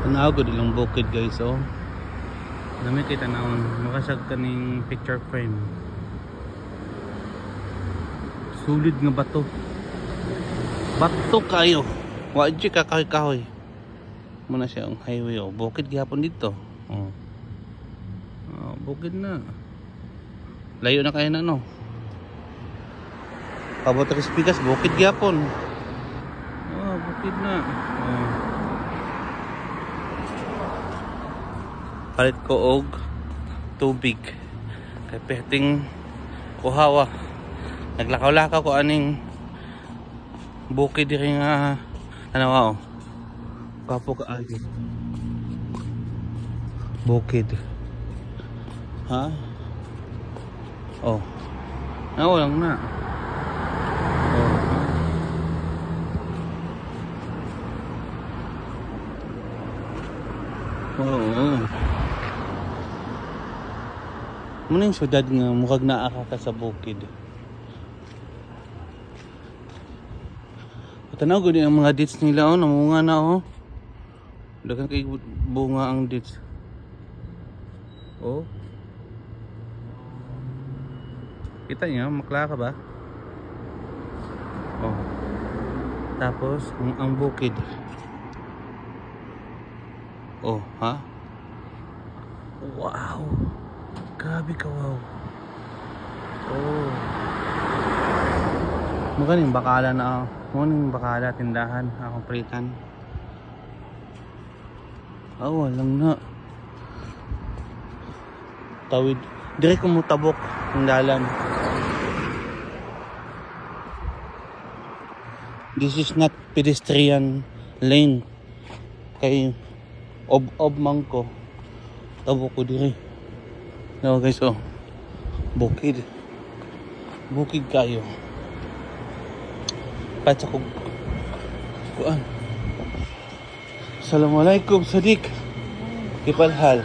Tanaw ko ilang bukid guys, oh. Dami kita naon, makasag kaning picture frame. Sulit nga bato. Bato kayo. Wadji ka kahoy-kahoy. Muna siya ang highway, oh. Bukid gyapon dito. Oh. Oh, bukid na. Layo na kayo na, no. Kabotas pikas, bukid gyapon. Oh, bukid na. Oh. Palit ko og tubig kay peting kuhawa. Naglakaw-lakaw ko aning bukid diri nga tanawa, oh. Kapo ka ay bukid. Ha? Oh. Nawalang na. Oh. Oo. Muna yung syudad nga mukhag naaka ka sa bukid. Tanaw ko din ang mga dates nila, oh, namunga na, oh. Dagan kay bunga ang dates. Oh. Kita niyo, makla ka ba? Oh. Tapos ang bukid. Oh, ha? Wow. Grabe ka, wow. Oh. Magaling bakala na, muning bakala tindahan, akong pritan. Oh, walang na. Tawid. Dire ko mo tabok ng dalan. This is not pedestrian lane. Kay ob man ko. Tabok ko dire. No guys, oh. Bukid. Bukid kayo. Patsa ko. Kuan. Assalamualaikum Sadiq. Kipal hal?